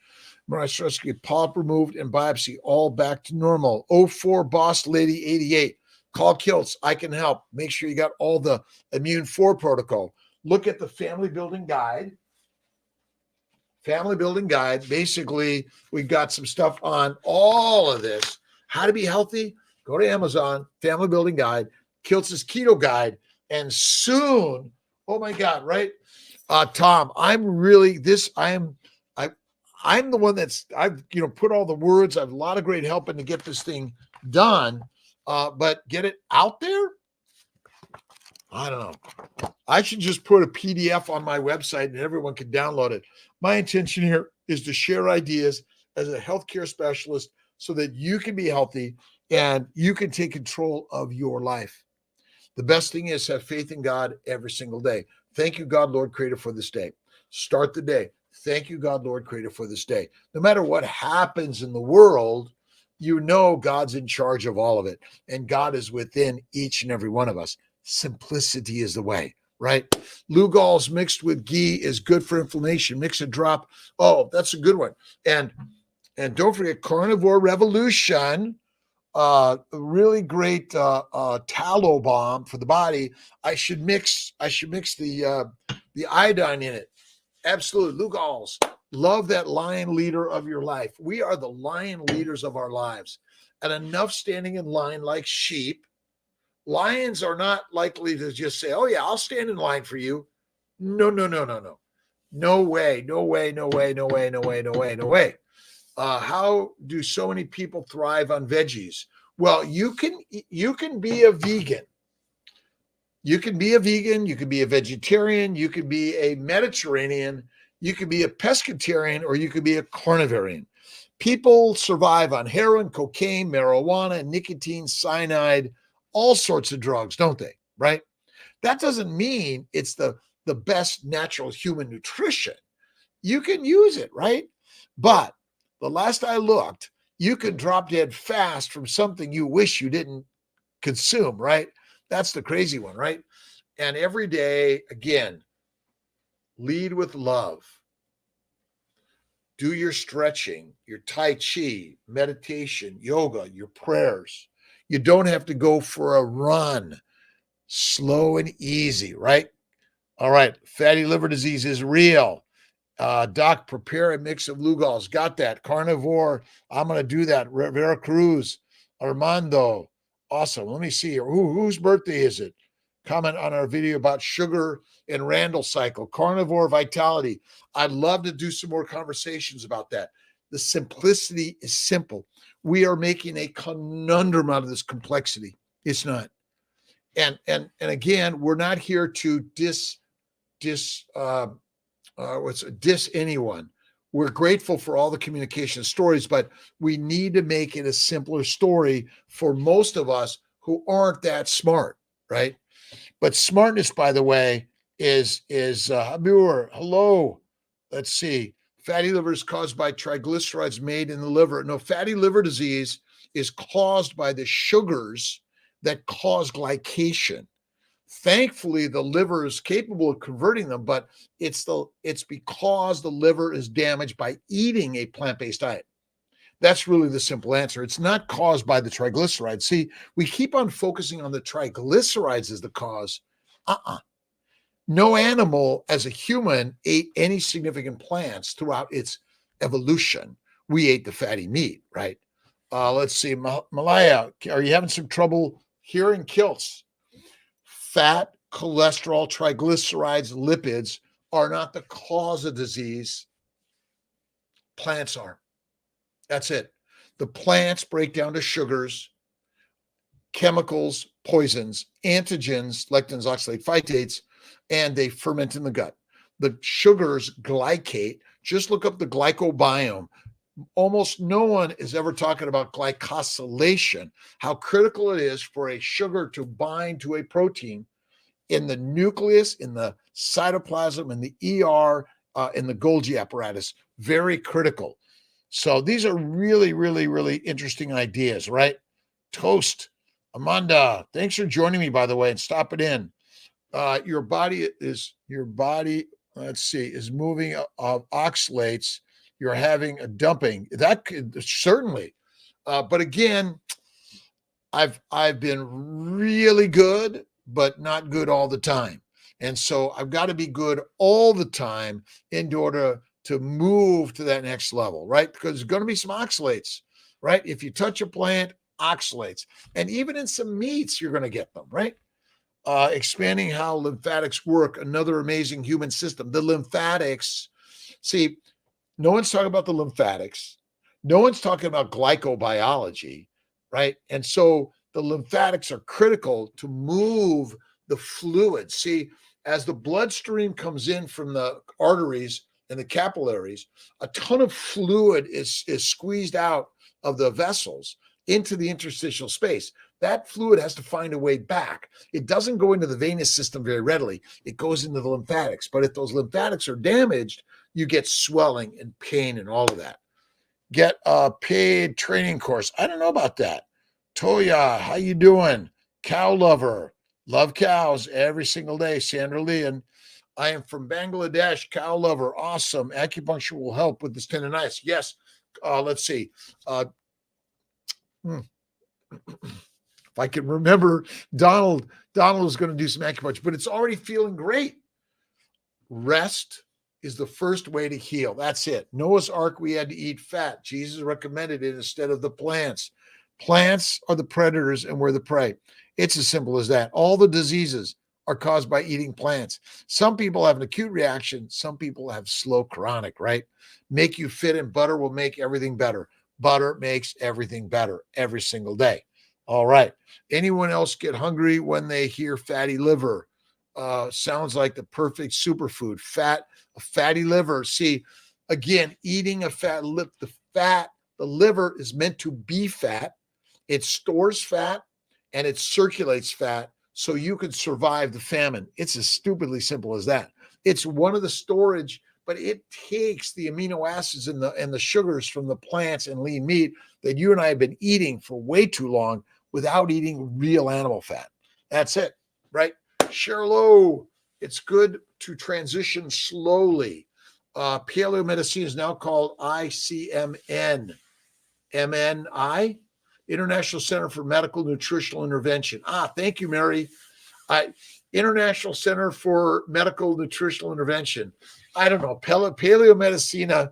Mastectomy, polyp removed, and biopsy, all back to normal. 04 Boss Lady 88. Call Kiltz. I can help. Make sure you got all the Immune 4 protocol. Look at the family building guide. Family building guide. Basically, we've got some stuff on all of this. How to be healthy. Go to Amazon, family building guide, Kiltz's keto guide, and soon, oh my God, right? Tom, I'm the one I've put all the words. I have a lot of great helping to get this thing done. But get it out there? I don't know. I should just put a PDF on my website and everyone can download it. My intention here is to share ideas as a healthcare specialist so that you can be healthy and you can take control of your life. The best thing is have faith in God every single day. Thank you, God, Lord, Creator, for this day. Start the day. Thank you, God, Lord, Creator, for this day. No matter what happens in the world, you know God's in charge of all of it. And God is within each and every one of us. Simplicity is the way, right? Lugol's mixed with ghee is good for inflammation. Mix a drop. Oh, that's a good one. And don't forget Carnivore Revolution, a really great tallow balm for the body. I should mix the iodine in it. Absolutely. Lugol's. Love that lion leader of your life. We are the lion leaders of our lives. And enough standing in line like sheep. Lions are not likely to just say, oh, yeah, I'll stand in line for you. No. No way. How do so many people thrive on veggies? Well, you can be a vegan. You can be a vegan. You can be a vegetarian. You can be a Mediterranean. You could be a pescatarian, or you could be a carnivarian. People survive on heroin, cocaine, marijuana, nicotine, cyanide, all sorts of drugs, don't they? Right? That doesn't mean it's the best natural human nutrition. You can use it, right? But the last I looked, you could drop dead fast from something you wish you didn't consume, right? That's the crazy one, right? And every day, again, lead with love. Do your stretching, your Tai Chi, meditation, yoga, your prayers. You don't have to go for a run. Slow and easy, right? All right. Fatty liver disease is real. Doc, prepare a mix of Lugol's. Got that. Carnivore. I'm going to do that. Vera Cruz. Armando. Awesome. Let me see here. Whose birthday is it? Comment on our video about sugar and Randall cycle. Carnivore vitality. I'd love to do some more conversations about that. The simplicity is simple. We are making a conundrum out of this complexity. It's not. And again, we're not here to diss anyone. We're grateful for all the communication stories, but we need to make it a simpler story for most of us who aren't that smart, right? But smartness, by the way, is Habur. Hello. Let's see. Fatty liver is caused by triglycerides made in the liver. No, fatty liver disease is caused by the sugars that cause glycation. Thankfully, the liver is capable of converting them, but it's because the liver is damaged by eating a plant-based diet. That's really the simple answer. It's not caused by the triglycerides. See, we keep on focusing on the triglycerides as the cause. No animal as a human ate any significant plants throughout its evolution. We ate the fatty meat, right? Let's see. Malaya, are you having some trouble hearing? Kiltz? Fat, cholesterol, triglycerides, lipids are not the cause of disease. Plants are. That's it. The plants break down to sugars, chemicals, poisons, antigens, lectins, oxalate, phytates, and they ferment in the gut. The sugars glycate. Just look up the glycobiome. Almost no one is ever talking about glycosylation, how critical it is for a sugar to bind to a protein in the nucleus, in the cytoplasm, in the ER, in the Golgi apparatus. Very critical. So these are really, really, really interesting ideas, right? Toast. Amanda, thanks for joining me, by the way, and stopping in. Your body, let's see, is moving oxalates. You're having a dumping. That could certainly. But again, I've been really good, but not good all the time. And so I've got to be good all the time in order to move to that next level, right? Because there's going to be some oxalates, right? If you touch a plant, oxalates. And even in some meats, you're going to get them, right? Expanding how lymphatics work, another amazing human system. The lymphatics, see, no one's talking about the lymphatics. No one's talking about glycobiology, right? And so the lymphatics are critical to move the fluid. See, as the bloodstream comes in from the arteries and the capillaries, a ton of fluid is squeezed out of the vessels into the interstitial space. That fluid has to find a way back. It doesn't go into the venous system very readily. It goes into the lymphatics. But if those lymphatics are damaged, you get swelling and pain and all of that. Get a paid training course. I don't know about that. Toya, how you doing? Cow lover. Love cows every single day. Sandra Lee. And I am from Bangladesh. Cow lover. Awesome. Acupuncture will help with this tendonitis. Yes. Let's see. If I can remember, Donald was going to do some acupuncture, but it's already feeling great. Rest is the first way to heal. That's it. Noah's Ark, we had to eat fat. Jesus recommended it instead of the plants. Plants are the predators and we're the prey. It's as simple as that. All the diseases are caused by eating plants. Some people have an acute reaction. Some people have slow chronic, right? Make you fit, and butter will make everything better. Butter makes everything better every single day. All right. Anyone else get hungry when they hear fatty liver? Sounds like the perfect superfood. A fatty liver. See, again, eating a fat lip, the liver is meant to be fat. It stores fat and it circulates fat so you can survive the famine. It's as stupidly simple as that. It's one of the storage, but it takes the amino acids and the sugars from the plants and lean meat that you and I have been eating for way too long without eating real animal fat. That's it, right? Cheryl, it's good to transition slowly. Paleomedicine is now called ICMN. MNI, International Center for Medical Nutritional Intervention. Thank you, Mary. International Center for Medical Nutritional Intervention. I don't know. Paleomedicina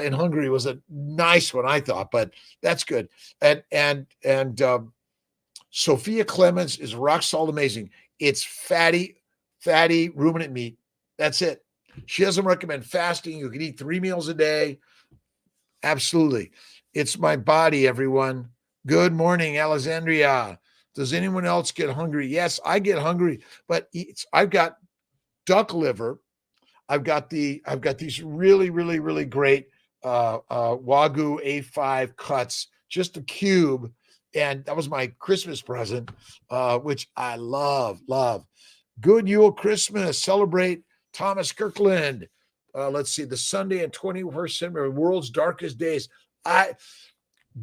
in Hungary was a nice one, I thought, but that's good. And Sophia Clemens is rock salt amazing. It's fatty ruminant meat. That's it. She doesn't recommend fasting. You can eat 3 meals a day. Absolutely. It's my body, everyone. Good morning, Alexandria. Does anyone else get hungry? Yes, I get hungry, but I've got duck liver. I've got these really, really, really great Wagyu A5 cuts, just a cube. And that was my Christmas present, which I love. Good Yule Christmas. Celebrate Thomas Kirkland. Let's see, the Sunday and 21st century, world's darkest days.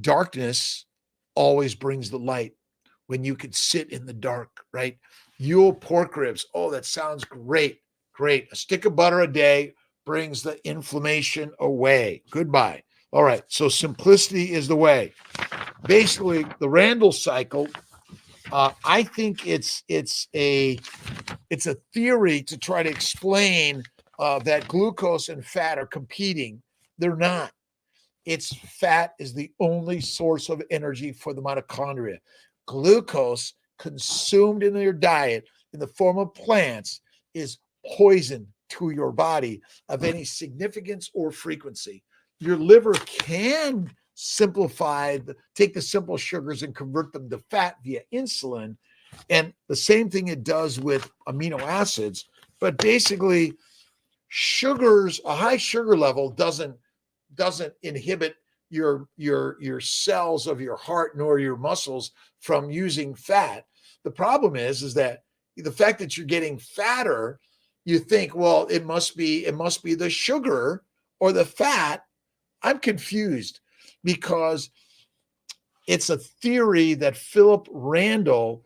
Darkness always brings the light when you can sit in the dark, right? Yule pork ribs. Oh, that sounds great. A stick of butter a day brings the inflammation away. Goodbye. All right. So simplicity is the way. Basically, the Randall cycle. I think it's a theory to try to explain that glucose and fat are competing. They're not. It's fat is the only source of energy for the mitochondria. Glucose consumed in your diet in the form of plants is poison to your body of any significance or frequency. Your liver can take the simple sugars and convert them to fat via insulin. And the same thing it does with amino acids. But basically, a high sugar level doesn't inhibit your cells of your heart nor your muscles from using fat. The problem is that the fact that you're getting fatter, you think, well, it must be the sugar or the fat. I'm confused because It's a theory that Philip Randall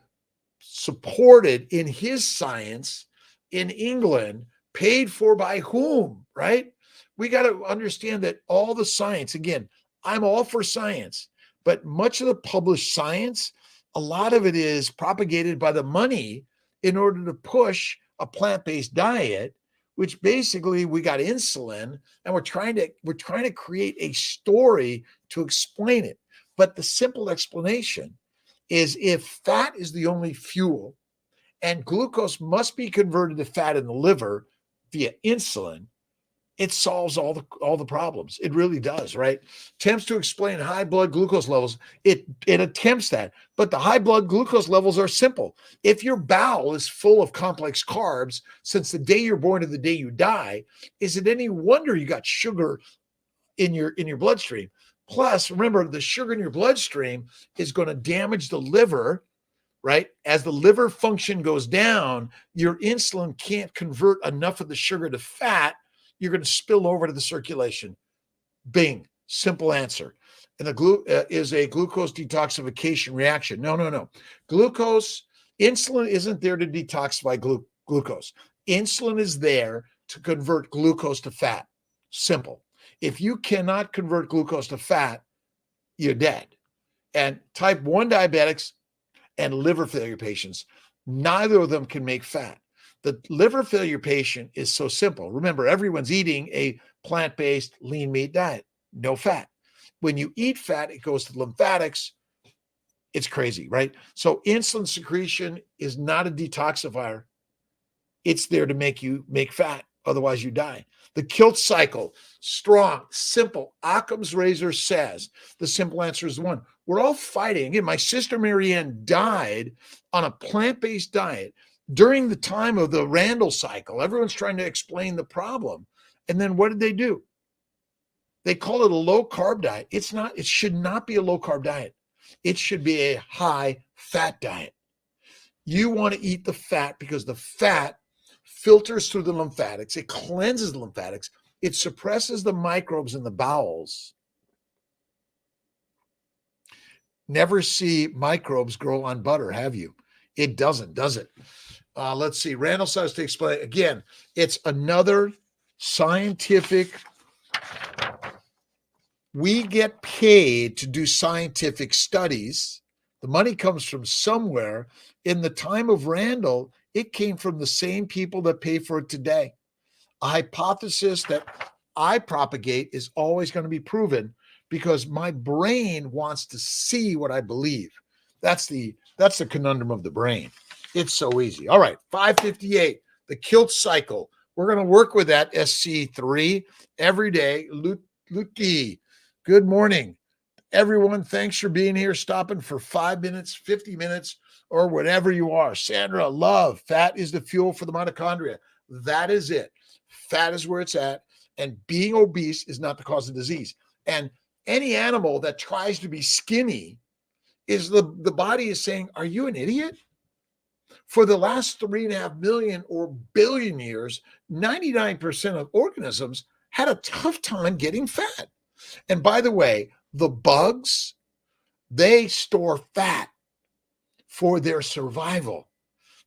supported in his science in England, paid for by whom, right? We got to understand that all the science, again, I'm all for science, but much of the published science, a lot of it is propagated by the money in order to push a plant-based diet, which basically we got insulin and we're trying to create a story to explain it. But the simple explanation is if fat is the only fuel and glucose must be converted to fat in the liver via insulin, it solves all the problems. It really does, right? Attempts to explain high blood glucose levels. It attempts that, but the high blood glucose levels are simple. If your bowel is full of complex carbs since the day you're born to the day you die, is it any wonder you got sugar in your bloodstream? Plus, remember, the sugar in your bloodstream is going to damage the liver, right? As the liver function goes down, your insulin can't convert enough of the sugar to fat. You're going to spill over to the circulation. Bing, simple answer. And the is a glucose detoxification reaction. No. Insulin isn't there to detoxify glucose. Insulin is there to convert glucose to fat. Simple. If you cannot convert glucose to fat, you're dead. And type 1 diabetics and liver failure patients, neither of them can make fat. The liver failure patient is so simple. Remember, everyone's eating a plant-based lean meat diet, no fat. When you eat fat, it goes to the lymphatics. It's crazy, right? So insulin secretion is not a detoxifier. It's there to make you make fat. Otherwise, you die. The Kiltz cycle, strong, simple. Occam's razor says the simple answer is one. We're all fighting. Again, my sister Marianne died on a plant-based diet during the time of the Randall cycle. Everyone's trying to explain the problem. And then what did they do? They call it a low-carb diet. It's not. It should not be a low-carb diet. It should be a high-fat diet. You want to eat the fat because the fat filters through the lymphatics. It cleanses the lymphatics. It suppresses the microbes in the bowels. Never see microbes grow on butter, have you? It doesn't, does it? Let's see. Randall says to explain. Again, it's another scientific. We get paid to do scientific studies. The money comes from somewhere. In the time of Randall, it came from the same people that pay for it today. A hypothesis that I propagate is always going to be proven because my brain wants to see what I believe. That's the conundrum of the brain. It's so easy. All right, 558, the Kiltz cycle. We're going to work with that SC3 every day. Luki, good morning. Everyone, thanks for being here, stopping for 5 minutes, 50 minutes, or whatever you are. Sandra, love. Fat is the fuel for the mitochondria. That is it. Fat is where it's at. And being obese is not the cause of disease. And any animal that tries to be skinny is the body is saying, are you an idiot? For the last 3.5 million or billion years, 99% of organisms had a tough time getting fat. And by the way, the bugs, they store fat for their survival.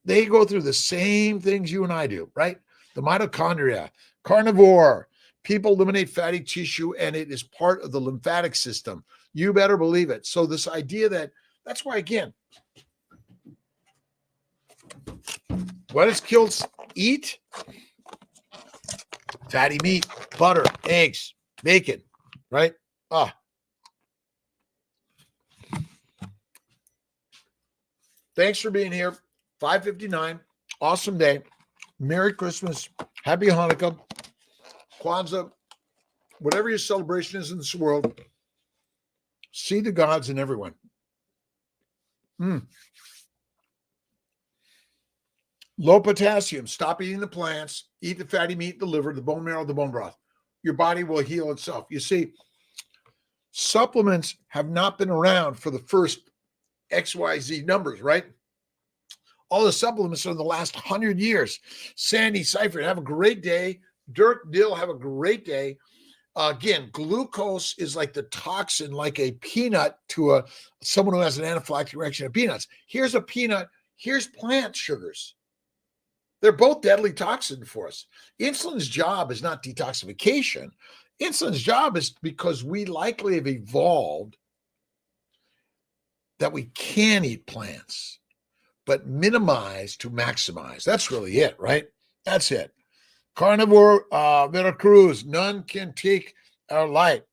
They go through the same things you and I do, right? The mitochondria, carnivore, people eliminate fatty tissue and it is part of the lymphatic system. You better believe it. So this idea that's why, again, what does Kiltz eat? Fatty meat, butter, eggs, bacon, right? Thanks for being here. 5:59. Awesome day. Merry Christmas. Happy Hanukkah. Kwanzaa. Whatever your celebration is in this world, see the gods in everyone. Low potassium. Stop eating the plants. Eat the fatty meat, the liver, the bone marrow, the bone broth. Your body will heal itself. You see, supplements have not been around for the first XYZ numbers, right? All the supplements are in the last 100 years. Sandy Seifert, have a great day. Dirk Dill, have a great day. Again, glucose is like the toxin, like a peanut to someone who has an anaphylactic reaction to peanuts. Here's a peanut. Here's plant sugars. They're both deadly toxin for us. Insulin's job is not detoxification. Insulin's job is because we likely have evolved that we can eat plants, but minimize to maximize. That's really it, right? That's it. Carnivore Veracruz, none can take our light.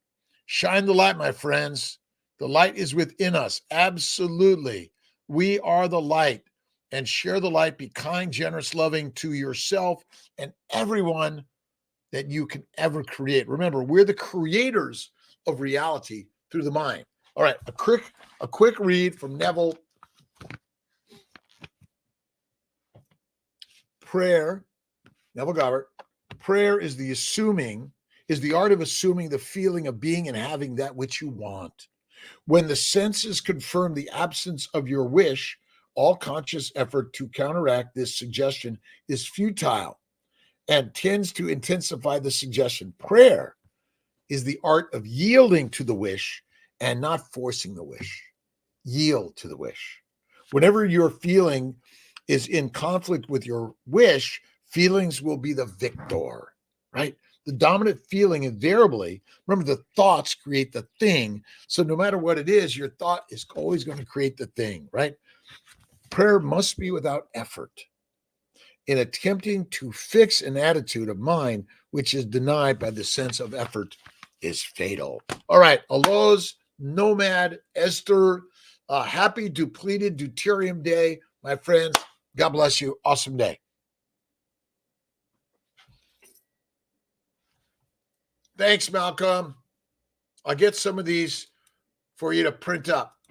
Shine the light, my friends. The light is within us. Absolutely. We are the light. And share the light. Be kind, generous, loving to yourself and everyone that you can ever create. Remember, we're the creators of reality through the mind. All right, a quick read from Neville. Prayer, Neville Goddard. Prayer is the art of assuming the feeling of being and having that which you want. When the senses confirm the absence of your wish, all conscious effort to counteract this suggestion is futile and tends to intensify the suggestion. Prayer is the art of yielding to the wish and not forcing the wish. Yield to the wish. Whenever your feeling is in conflict with your wish, feelings will be the victor, right? The dominant feeling invariably, remember, the thoughts create the thing. So no matter what it is, your thought is always going to create the thing, right? Prayer must be without effort. In attempting to fix an attitude of mind which is denied by the sense of effort is fatal. All right, Aloes, Nomad, Esther, happy depleted deuterium day, my friends. God bless you. Awesome day. Thanks, Malcolm. I'll get some of these for you to print up.